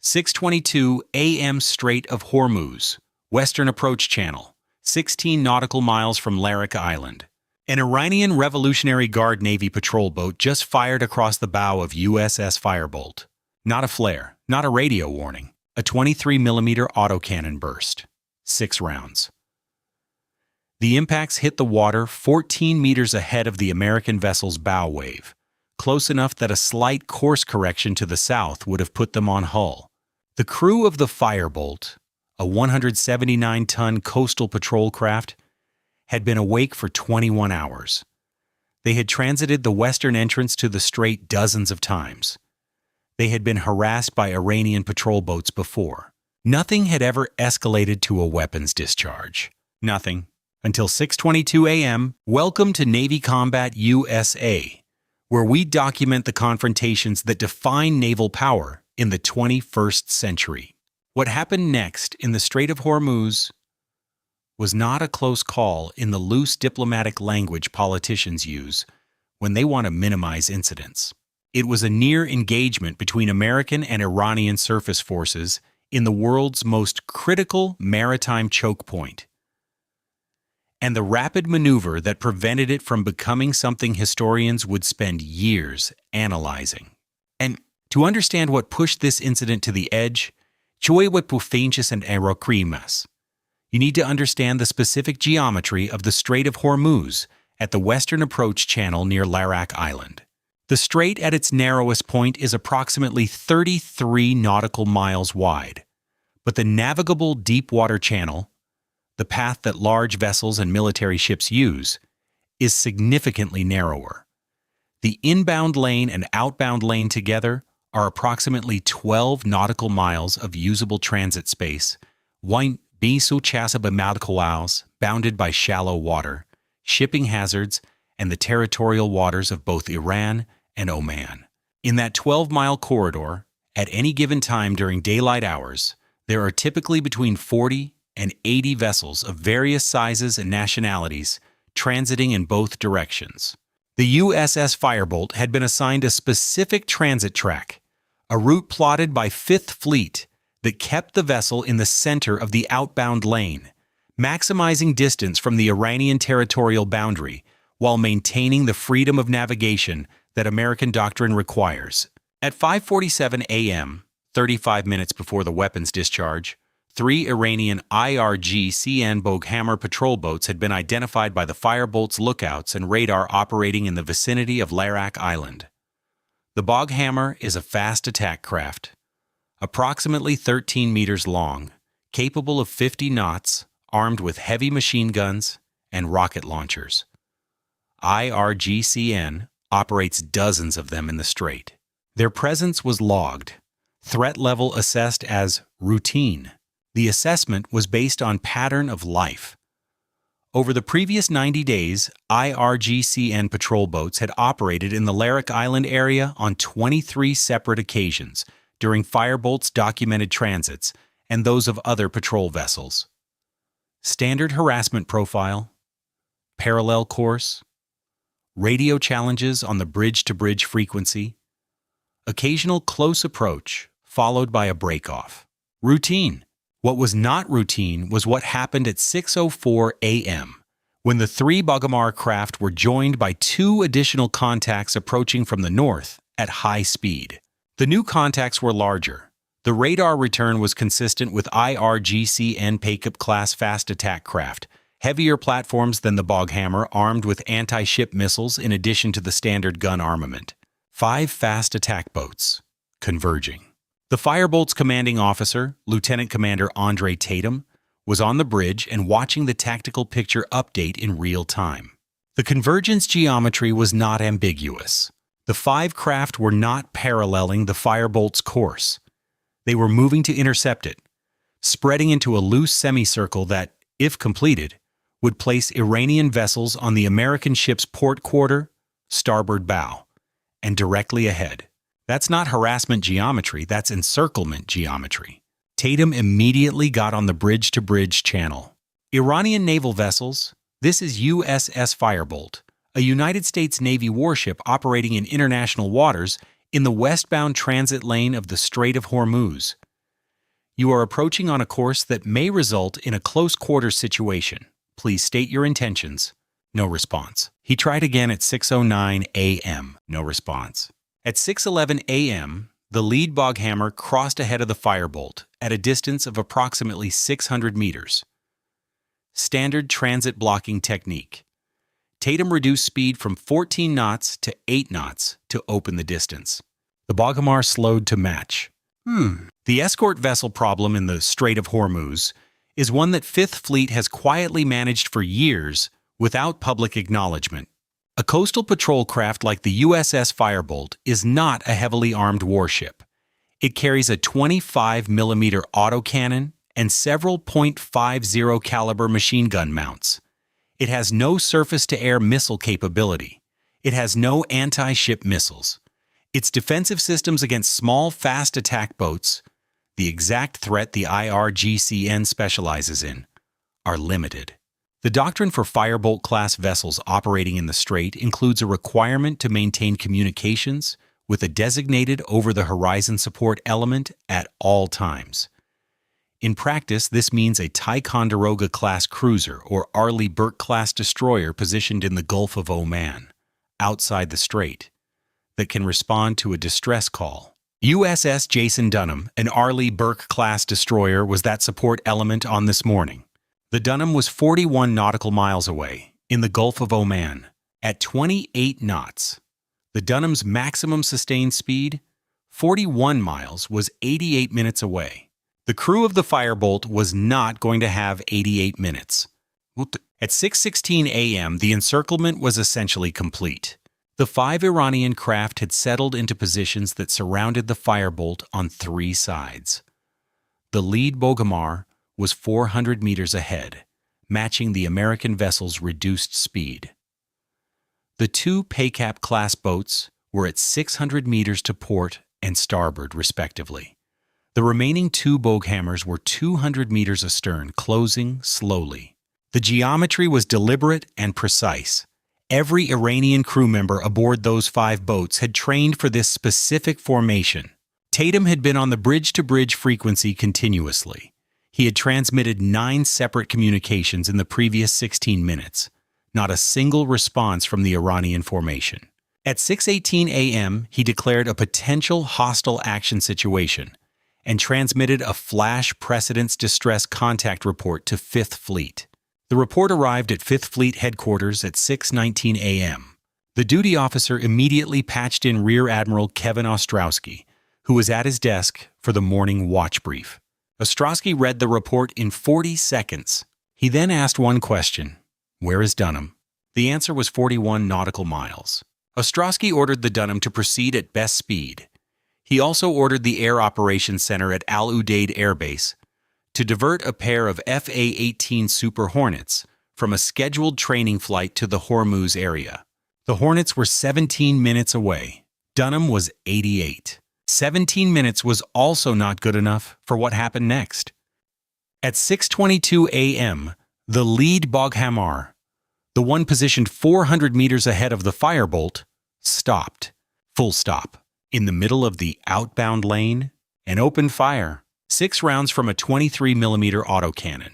6:22 a.m. Strait of Hormuz, Western Approach Channel, 16 nautical miles from Larak Island. An Iranian Revolutionary Guard Navy patrol boat just fired across the bow of USS Firebolt. Not a flare, not a radio warning. A 23mm autocannon burst. 6 rounds. The impacts hit the water 14 meters ahead of the American vessel's bow wave, close enough that a slight course correction to the south would have put them on hull. The crew of the Firebolt, a 179-ton coastal patrol craft, had been awake for 21 hours. They had transited the western entrance to the strait dozens of times. They had been harassed by Iranian patrol boats before. Nothing had ever escalated to a weapons discharge. Nothing. Until 6:22 a.m., welcome to Navy Combat USA, where we document the confrontations that define naval power in the 21st century. What happened next in the Strait of Hormuz was not a close call in the loose diplomatic language politicians use when they want to minimize incidents. It was a near engagement between American and Iranian surface forces in the world's most critical maritime choke point, and the rapid maneuver that prevented it from becoming something historians would spend years analyzing. And to understand what pushed this incident to the edge, you need to understand the specific geometry of the Strait of Hormuz at the Western Approach Channel near Larak Island. The strait at its narrowest point is approximately 33 nautical miles wide, but the navigable deep-water channel, the path that large vessels and military ships use, is significantly narrower. The inbound lane and outbound lane together are approximately 12 nautical miles of usable transit space, bounded by shallow water, shipping hazards, and the territorial waters of both Iran and Oman. In that 12-mile corridor, at any given time during daylight hours, there are typically between 40 and 80 vessels of various sizes and nationalities transiting in both directions. The USS Firebolt had been assigned a specific transit track, a route plotted by 5th Fleet that kept the vessel in the center of the outbound lane, maximizing distance from the Iranian territorial boundary while maintaining the freedom of navigation that American doctrine requires. At 5:47 a.m., 35 minutes before the weapons discharge, 3 Iranian IRGC-N Boghammer patrol boats had been identified by the Firebolt's lookouts and radar operating in the vicinity of Larak Island. The Boghammer is a fast attack craft, approximately 13 meters long, capable of 50 knots, armed with heavy machine guns and rocket launchers. IRGC-N operates dozens of them in the strait. Their presence was logged, threat level assessed as routine. The assessment was based on pattern of life. Over the previous 90 days, IRGC-N patrol boats had operated in the Larak Island area on 23 separate occasions during Firebolt's documented transits and those of other patrol vessels. Standard harassment profile, parallel course, radio challenges on the bridge-to-bridge frequency, occasional close approach followed by a break-off. Routine. What was not routine was what happened at 6:04 a.m., when the 3 Boghammer craft were joined by 2 additional contacts approaching from the north at high speed. The new contacts were larger. The radar return was consistent with IRGC-N Paikop-class fast attack craft, heavier platforms than the Boghammer armed with anti-ship missiles in addition to the standard gun armament. 5 fast attack boats, converging. The Firebolt's commanding officer, Lieutenant Commander Andre Tatum, was on the bridge and watching the tactical picture update in real time. The convergence geometry was not ambiguous. The 5 craft were not paralleling the Firebolt's course. They were moving to intercept it, spreading into a loose semicircle that, if completed, would place Iranian vessels on the American ship's port quarter, starboard bow, and directly ahead. That's not harassment geometry, that's encirclement geometry. Tatum immediately got on the bridge-to-bridge channel. Iranian naval vessels, this is USS Firebolt, a United States Navy warship operating in international waters in the westbound transit lane of the Strait of Hormuz, You are approaching on a course that may result in a close-quarters situation. Please state your intentions. No response. He tried again at 6:09 a.m. No response. At 6:11 a.m., the lead boghammer crossed ahead of the Firebolt at a distance of approximately 600 meters. Standard transit blocking technique. Tatum reduced speed from 14 knots to 8 knots to open the distance. The boghammer slowed to match. The escort vessel problem in the Strait of Hormuz is one that Fifth Fleet has quietly managed for years without public acknowledgement. A coastal patrol craft like the USS Firebolt is not a heavily armed warship. It carries a 25mm autocannon and several .50 caliber machine gun mounts. It has no surface-to-air missile capability. It has no anti-ship missiles. Its defensive systems against small, fast attack boats, the exact threat the IRGCN specializes in, are limited. The doctrine for Firebolt-class vessels operating in the Strait includes a requirement to maintain communications with a designated over-the-horizon support element at all times. In practice, this means a Ticonderoga-class cruiser or Arleigh Burke-class destroyer positioned in the Gulf of Oman, outside the Strait, that can respond to a distress call. USS Jason Dunham, an Arleigh Burke-class destroyer, was that support element on this morning. The Dunham was 41 nautical miles away, in the Gulf of Oman, at 28 knots. The Dunham's maximum sustained speed, 41 miles, was 88 minutes away. The crew of the Firebolt was not going to have 88 minutes. At 6:16 a.m., the encirclement was essentially complete. The 5 Iranian craft had settled into positions that surrounded the Firebolt on 3 sides. The lead boghammer was 400 meters ahead, matching the American vessel's reduced speed. The 2 Paycap-class boats were at 600 meters to port and starboard, respectively. The remaining 2 boghammers were 200 meters astern, closing slowly. The geometry was deliberate and precise. Every Iranian crew member aboard those 5 boats had trained for this specific formation. Tatum had been on the bridge-to-bridge frequency continuously. He had transmitted 9 separate communications in the previous 16 minutes. Not a single response from the Iranian formation. At 6:18 a.m., he declared a potential hostile action situation and transmitted a flash precedence distress contact report to Fifth Fleet. The report arrived at Fifth Fleet headquarters at 6:19 a.m. The duty officer immediately patched in Rear Admiral Kevin Ostrowski, who was at his desk for the morning watch brief. Ostrowski read the report in 40 seconds. He then asked one question: "Where is Dunham?" The answer was 41 nautical miles. Ostrowski ordered the Dunham to proceed at best speed. He also ordered the Air Operations Center at Al Udeid Air Base to divert a pair of FA-18 Super Hornets from a scheduled training flight to the Hormuz area. The Hornets were 17 minutes away. Dunham was 88. 17 minutes was also not good enough for what happened next. At 6:22 a.m., the lead boghammer, the one positioned 400 meters ahead of the Firebolt, stopped. Full stop. In the middle of the outbound lane, and opened fire. 6 rounds from a 23mm autocannon.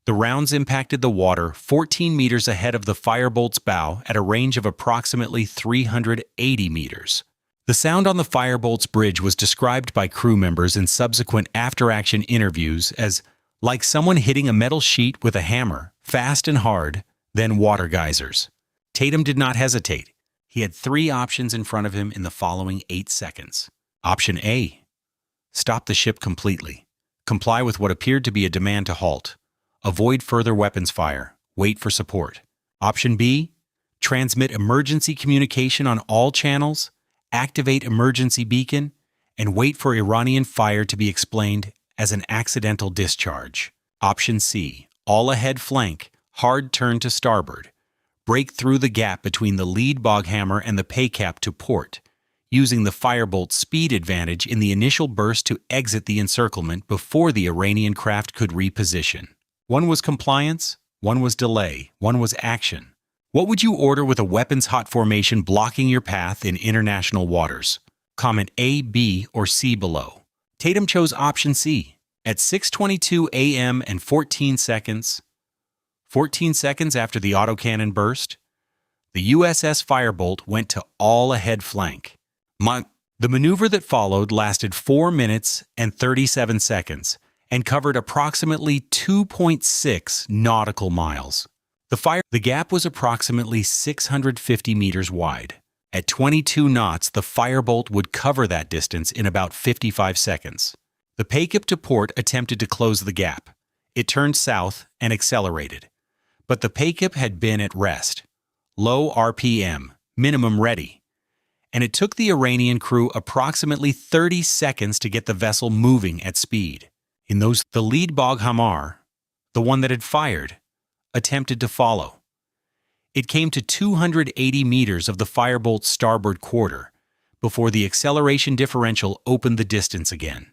The rounds impacted the water 14 meters ahead of the Firebolt's bow at a range of approximately 380 meters. The sound on the Firebolt's bridge was described by crew members in subsequent after-action interviews as like someone hitting a metal sheet with a hammer, fast and hard, then water geysers. Tatum did not hesitate. He had 3 options in front of him in the following 8 seconds. Option A: stop the ship completely. Comply with what appeared to be a demand to halt. Avoid further weapons fire. Wait for support. Option B: transmit emergency communication on all channels, activate emergency beacon, and wait for Iranian fire to be explained as an accidental discharge. Option C: all ahead flank, hard turn to starboard. Break through the gap between the lead boghammer and the Paycap to port, using the Firebolt's speed advantage in the initial burst to exit the encirclement before the Iranian craft could reposition. One was compliance, one was delay, one was action. What would you order with a weapons-hot formation blocking your path in international waters? Comment A, B, or C below. Tatum chose option C. At 6:22 a.m. and 14 seconds after the autocannon burst, the USS Firebolt went to all-ahead flank. The maneuver that followed lasted 4 minutes and 37 seconds and covered approximately 2.6 nautical miles. The gap was approximately 650 meters wide. At 22 knots, the Firebolt would cover that distance in about 55 seconds. The Paikip to port attempted to close the gap. It turned south and accelerated. But the Paikip had been at rest, low RPM, minimum ready, and it took the Iranian crew approximately 30 seconds to get the vessel moving at speed. The lead Bog Hamar, the one that had fired, attempted to follow. It came to 280 meters of the Firebolt's starboard quarter before the acceleration differential opened the distance again.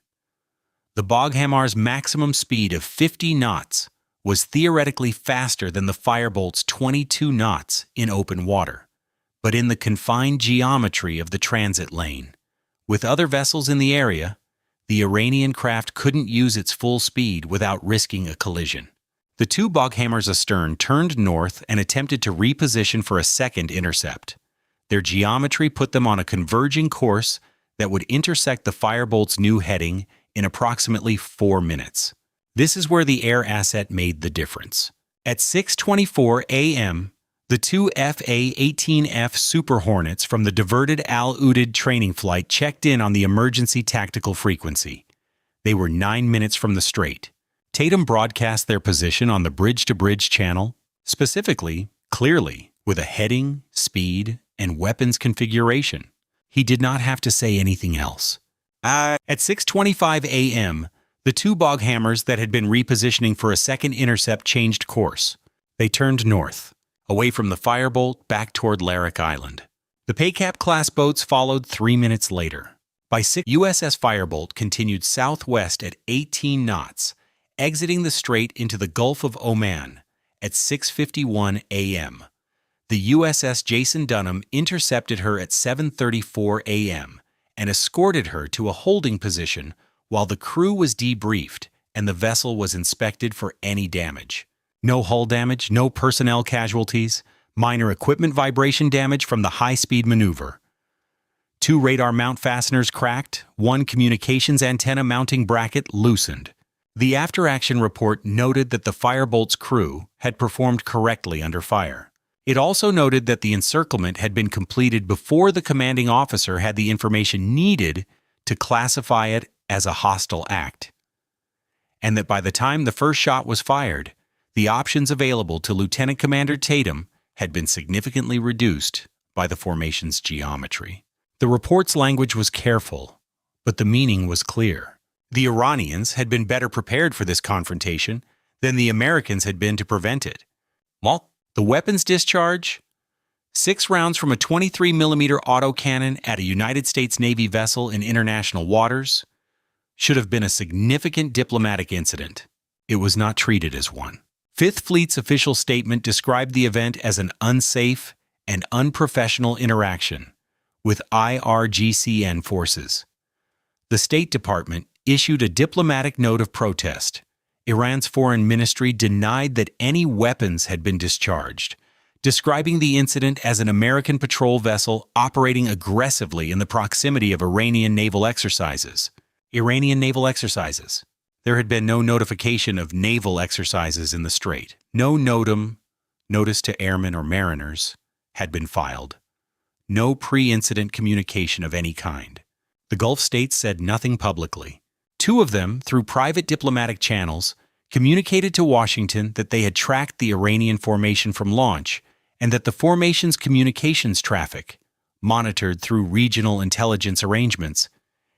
The Bog Hamar's maximum speed of 50 knots was theoretically faster than the Firebolt's 22 knots in open water, but in the confined geometry of the transit lane, with other vessels in the area, the Iranian craft couldn't use its full speed without risking a collision. The two Bog Hamars astern turned north and attempted to reposition for a second intercept. Their geometry put them on a converging course that would intersect the Firebolt's new heading in approximately 4 minutes. This is where the air asset made the difference. At 6:24 a.m., the two FA-18F Super Hornets from the diverted Al Udeid training flight checked in on the emergency tactical frequency. They were 9 minutes from the strait. Tatum broadcast their position on the bridge-to-bridge channel, specifically, clearly, with a heading, speed, and weapons configuration. He did not have to say anything else. At 6:25 a.m., the two Bog Hamars that had been repositioning for a second intercept changed course. They turned north, away from the Firebolt back toward Larak Island. The Paikip-class boats followed 3 minutes later. By 6, USS Firebolt continued southwest at 18 knots, exiting the strait into the Gulf of Oman at 6:51 a.m. The USS Jason Dunham intercepted her at 7:34 a.m. and escorted her to a holding position while the crew was debriefed and the vessel was inspected for any damage. No hull damage, no personnel casualties, minor equipment vibration damage from the high-speed maneuver. 2 radar mount fasteners cracked, 1 communications antenna mounting bracket loosened. The after-action report noted that the Firebolt's crew had performed correctly under fire. It also noted that the encirclement had been completed before the commanding officer had the information needed to classify it as a hostile act, and that by the time the first shot was fired, the options available to Lieutenant Commander Tatum had been significantly reduced by the formation's geometry. The report's language was careful, but the meaning was clear. The Iranians had been better prepared for this confrontation than the Americans had been to prevent it. The weapons discharge, 6 rounds from a 23mm autocannon at a United States Navy vessel in international waters, should have been a significant diplomatic incident. It was not treated as one. Fifth Fleet's official statement described the event as an unsafe and unprofessional interaction with IRGCN forces. The State Department issued a diplomatic note of protest. Iran's foreign ministry denied that any weapons had been discharged, describing the incident as an American patrol vessel operating aggressively in the proximity of Iranian naval exercises. There had been no notification of naval exercises in the strait. No notice to airmen or mariners, had been filed. No pre-incident communication of any kind. The Gulf states said nothing publicly. 2 of them, through private diplomatic channels, communicated to Washington that they had tracked the Iranian formation from launch and that the formation's communications traffic, monitored through regional intelligence arrangements,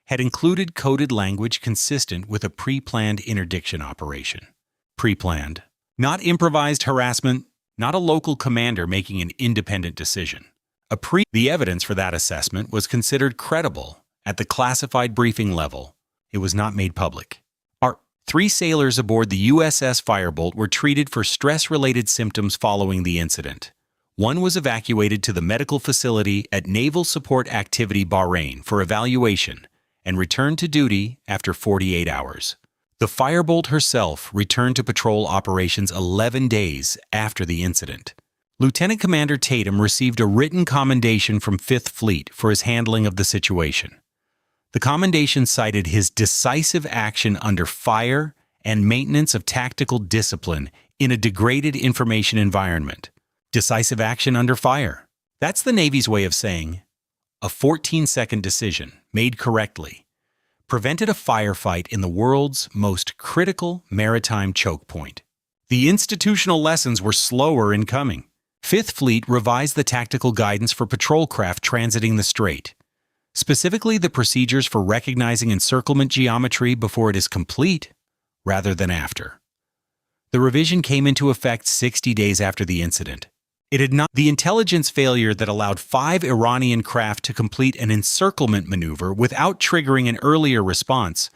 had included coded language consistent with a pre-planned interdiction operation. Pre-planned. Not improvised harassment, not a local commander making an independent decision. The evidence for that assessment was considered credible at the classified briefing level. It was not made public. 3 sailors aboard the USS Firebolt were treated for stress-related symptoms following the incident. 1 was evacuated to the medical facility at Naval Support Activity Bahrain for evaluation and returned to duty after 48 hours. The Firebolt herself returned to patrol operations 11 days after the incident. Lieutenant Commander Tatum received a written commendation from Fifth Fleet for his handling of the situation. The commendation cited his decisive action under fire and maintenance of tactical discipline in a degraded information environment. Decisive action under fire. That's the Navy's way of saying a 14-second decision, made correctly, prevented a firefight in the world's most critical maritime choke point. The institutional lessons were slower in coming. Fifth Fleet revised the tactical guidance for patrol craft transiting the strait, specifically the procedures for recognizing encirclement geometry before it is complete rather than after. The revision came into effect 60 days after the incident. It had not. The intelligence failure that allowed 5 Iranian craft to complete an encirclement maneuver without triggering an earlier response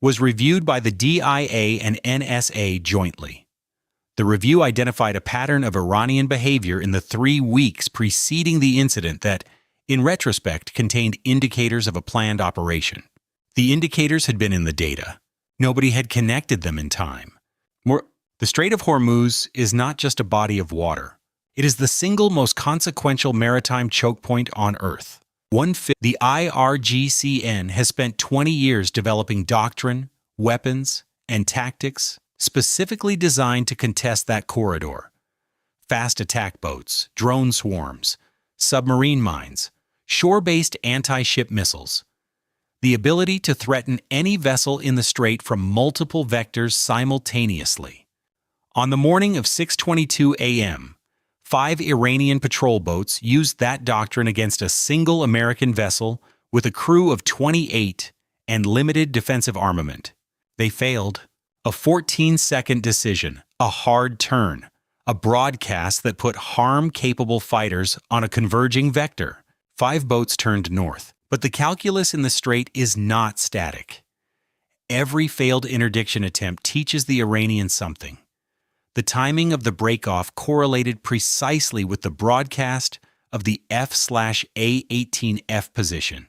was reviewed by the DIA and NSA jointly. The review identified a pattern of Iranian behavior in the 3 weeks preceding the incident that, in retrospect, contained indicators of a planned operation. The indicators had been in the data. Nobody had connected them in time. The Strait of Hormuz is not just a body of water. It is the single most consequential maritime choke point on Earth. The IRGCN has spent 20 years developing doctrine, weapons, and tactics specifically designed to contest that corridor. Fast attack boats, drone swarms, submarine mines, shore-based anti-ship missiles. The ability to threaten any vessel in the strait from multiple vectors simultaneously. On the morning of 6:22 a.m., 5 Iranian patrol boats used that doctrine against a single American vessel with a crew of 28 and limited defensive armament. They failed. A 14-second decision, a hard turn, a broadcast that put harm-capable fighters on a converging vector. 5 boats turned north. But the calculus in the strait is not static. Every failed interdiction attempt teaches the Iranians something. The timing of the breakoff correlated precisely with the broadcast of the F/A-18F position.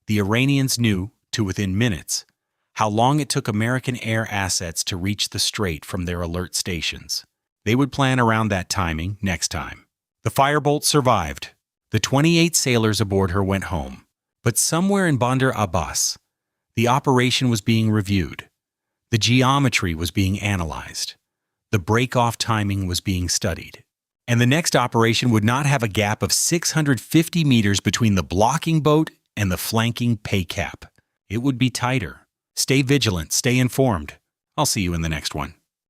The Iranians knew, to within minutes, how long it took American air assets to reach the strait from their alert stations. They would plan around that timing next time. The Firebolt survived. The 28 sailors aboard her went home. But somewhere in Bandar Abbas, the operation was being reviewed. The geometry was being analyzed. The break-off timing was being studied. And the next operation would not have a gap of 650 meters between the blocking boat and the flanking pay cap. It would be tighter. Stay vigilant, stay informed. I'll see you in the next one.